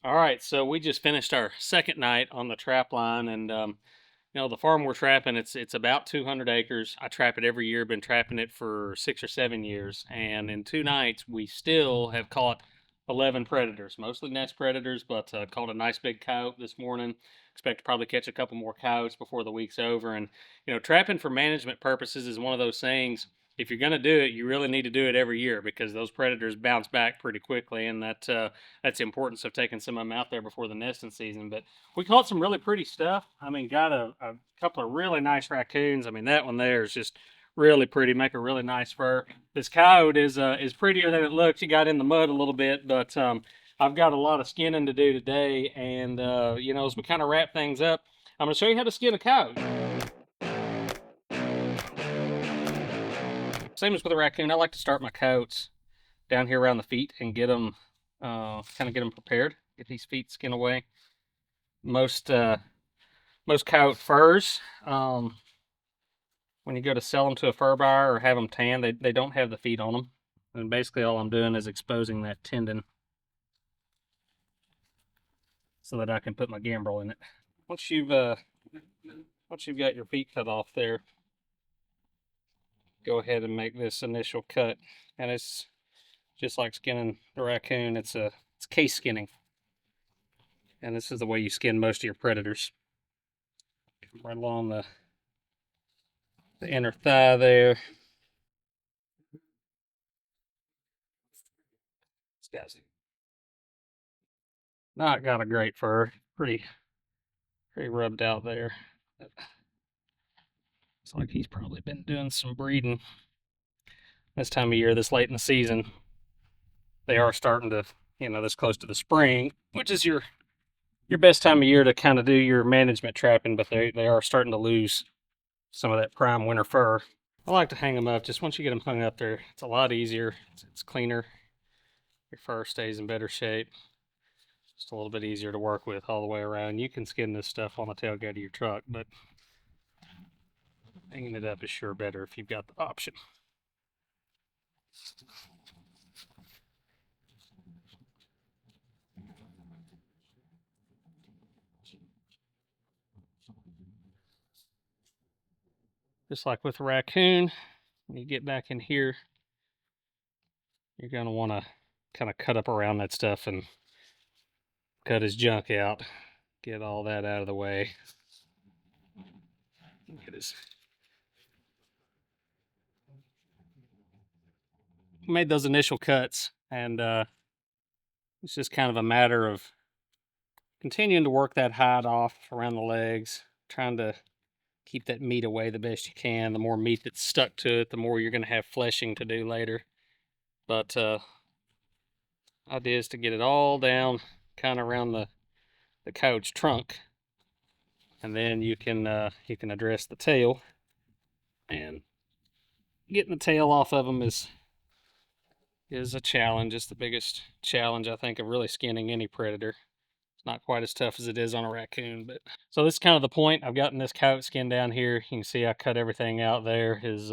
All right, so we just finished our second night on the trap line, and the farm we're trapping, it's about 200 acres. I trap it every year. Been trapping it for 6 or 7 years, and in 2 nights we still have caught 11 predators, mostly nest predators, but caught a nice big coyote this morning. Expect to probably catch a couple more coyotes before the week's over. And trapping for management purposes is one of those things. If you're going to do it, you really need to do it every year because those predators bounce back pretty quickly, and that's the importance of taking some of them out there before the nesting season. But we caught some really pretty stuff. I mean, got a couple of really nice raccoons. I mean, that one there is just really pretty, make a really nice fur. This coyote is prettier than it looks. He got in the mud a little bit, but I've got a lot of skinning to do today. And as we kind of wrap things up, I'm going to show you how to skin a coyote. Same as with a raccoon, I like to start my coyotes down here around the feet and get them, kind of get them prepared. Get these feet skin away. Most most coyote furs, when you go to sell them to a fur buyer or have them tanned, they don't have the feet on them. And basically all I'm doing is exposing that tendon so that I can put my gambrel in it. Once you've got your feet cut off there, go ahead and make this initial cut. And it's just like skinning the raccoon, it's case skinning. And this is the way you skin most of your predators. Right along the inner thigh there. This guy's not got a great fur. Pretty rubbed out there. It's like he's probably been doing some breeding this time of year, this late in the season. They are starting to, this close to the spring, which is your best time of year to kind of do your management trapping, but they are starting to lose some of that prime winter fur. I like to hang them up. Just once you get them hung up there, it's a lot easier. It's cleaner. Your fur stays in better shape. Just a little bit easier to work with all the way around. You can skin this stuff on the tailgate of your truck, but hanging it up is sure better if you've got the option. Just like with a raccoon, when you get back in here, you're going to want to kind of cut up around that stuff and cut his junk out. Get all that out of the way. Get his... Made those initial cuts, and it's just kind of a matter of continuing to work that hide off around the legs, trying to keep that meat away the best you can. The more meat that's stuck to it, the more you're going to have fleshing to do later. But idea is to get it all down kind of around the coyote's trunk, and then you can address the tail. And getting the tail off of them is a challenge. It's the biggest challenge, I think, of really skinning any predator. It's not quite as tough as it is on a raccoon, but so this is kind of the point. I've gotten this coyote skin down here. You can see I cut everything out there, his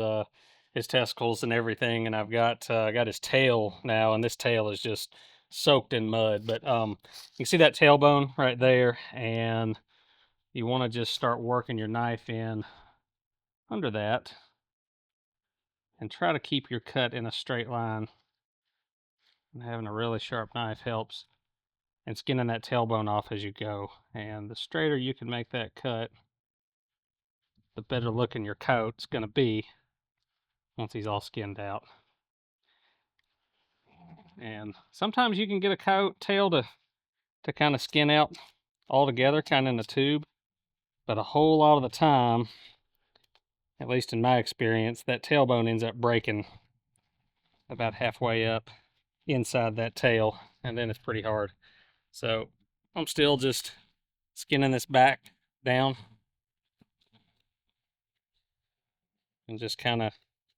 testicles and everything, and I've got his tail now, and this tail is just soaked in mud. But you can see that tailbone right there, and you want to just start working your knife in under that and try to keep your cut in a straight line. And having a really sharp knife helps. And skinning that tailbone off as you go. And the straighter you can make that cut, the better looking your coat's going to be once he's all skinned out. And sometimes you can get a coat tail to kind of skin out all together, kind of in a tube. But a whole lot of the time, at least in my experience, that tailbone ends up breaking about halfway up inside that tail, and then it's pretty hard. So I'm still just skinning this back down and just kind of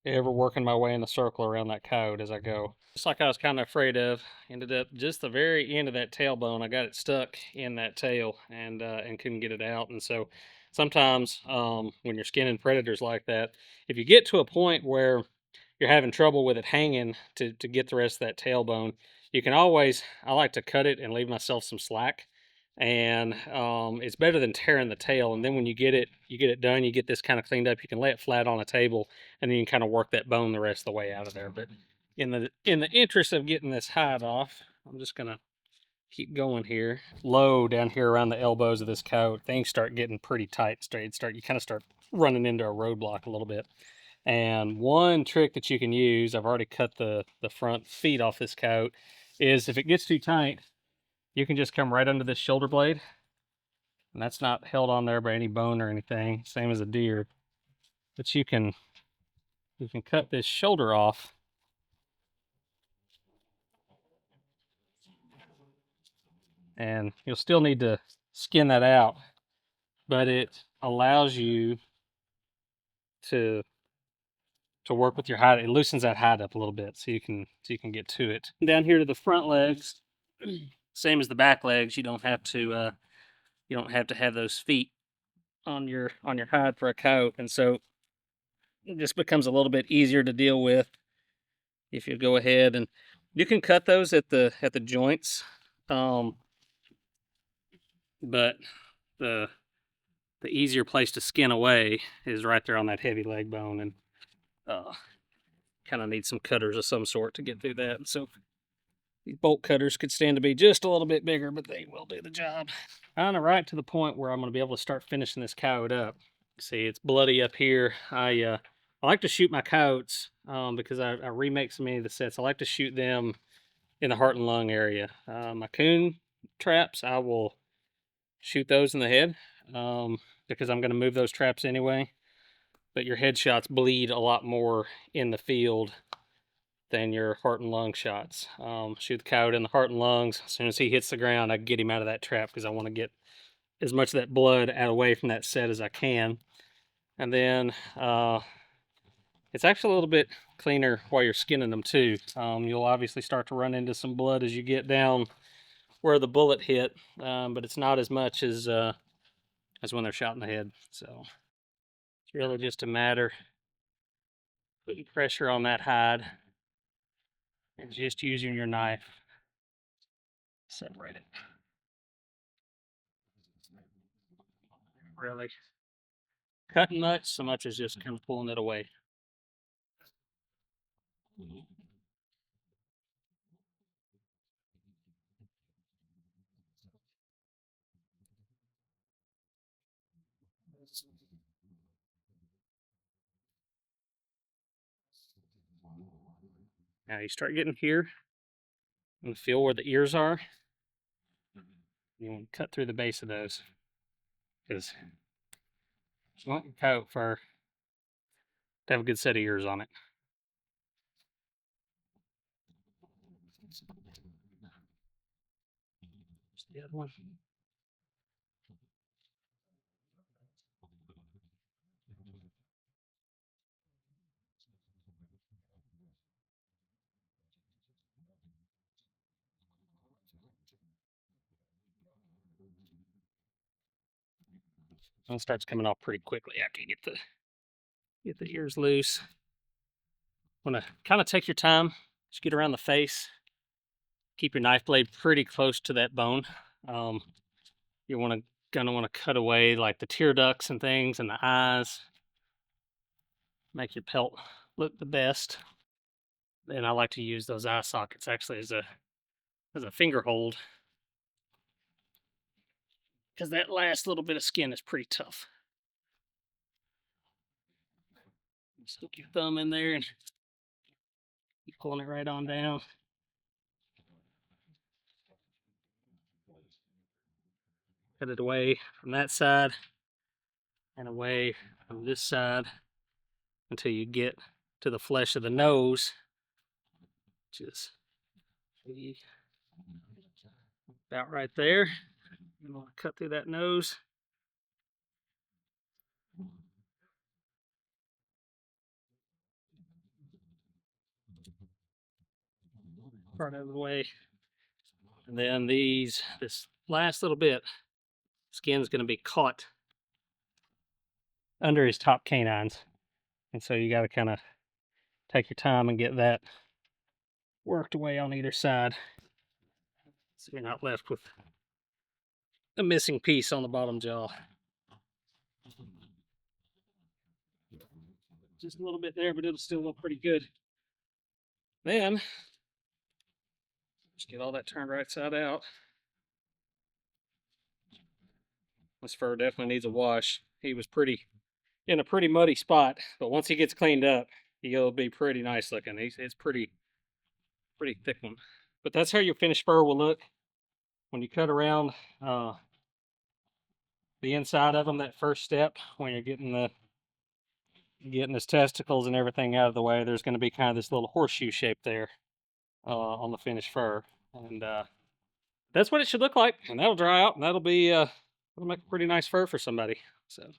ever working my way in a circle around that coyote as I go. Just like I was kind of afraid of, ended up just the very end of that tailbone. I got it stuck in that tail and couldn't get it out. And so sometimes when you're skinning predators like that, if you get to a point where you're having trouble with it hanging to get the rest of that tailbone, You can always, I like to cut it and leave myself some slack. And it's better than tearing the tail. And then when you get it done, you get this kind of cleaned up. You can lay it flat on a table, and then you can kind of work that bone the rest of the way out of there. But in the interest of getting this hide off, I'm just gonna keep going here. Low down here around the elbows of this coat, things start getting pretty tight. You kind of start running into a roadblock a little bit. And one trick that you can use, I've already cut the front feet off this coat, is if it gets too tight, you can just come right under this shoulder blade. And that's not held on there by any bone or anything, same as a deer. But you can cut this shoulder off. And you'll still need to skin that out, but it allows you to work with your hide. It loosens that hide up a little bit, so you can get to it. Down here to the front legs, same as the back legs. You don't have to have those feet on your hide for a coat, and so it just becomes a little bit easier to deal with if you go ahead and you can cut those at the joints, but the the easier place to skin away is right there on that heavy leg bone, and uh, kind of need some cutters of some sort to get through that. So these bolt cutters could stand to be just a little bit bigger, but they will do the job. Kind of right to the point where I'm going to be able to start finishing this coyote up. See, it's bloody up here. I like to shoot my coyotes because I remake so many of the sets. I like to shoot them in the heart and lung area. My coon traps, I will shoot those in the head because I'm going to move those traps anyway. But your headshots bleed a lot more in the field than your heart and lung shots. Shoot the coyote in the heart and lungs. As soon as he hits the ground, I get him out of that trap because I want to get as much of that blood out away from that set as I can. And then it's actually a little bit cleaner while you're skinning them too. You'll obviously start to run into some blood as you get down where the bullet hit, but it's not as much as when they're shot in the head. So it's really just a matter putting pressure on that hide and just using your knife to separate it. Really cutting much, so much as just kind of pulling it away. Now you start getting here and feel where the ears are. You want to cut through the base of those because you want your coat fur to have a good set of ears on it. The other one. It starts coming off pretty quickly after you get the ears loose. Want to kind of take your time, just get around the face. Keep your knife blade pretty close to that bone. You gonna want to cut away like the tear ducts and things and the eyes. Make your pelt look the best. And I like to use those eye sockets actually as a finger hold because that last little bit of skin is pretty tough. Stick your thumb in there and keep pulling it right on down. Cut it away from that side and away from this side until you get to the flesh of the nose, which is about right there. You want to cut through that nose. Part out of the way. And then this last little bit, skin's going to be caught under his top canines. And so you got to kind of take your time and get that worked away on either side. So you're not left with a missing piece on the bottom jaw. Just a little bit there, but it'll still look pretty good. Then, just get all that turned right side out. This fur definitely needs a wash. He was in a pretty muddy spot, but once he gets cleaned up, he'll be pretty nice looking. It's pretty thick one. But that's how your finished fur will look when you cut around the inside of him. That first step, when you're getting his testicles and everything out of the way, there's going to be kind of this little horseshoe shape there on the finished fur, and that's what it should look like. And that'll dry out, and that'll make a pretty nice fur for somebody. So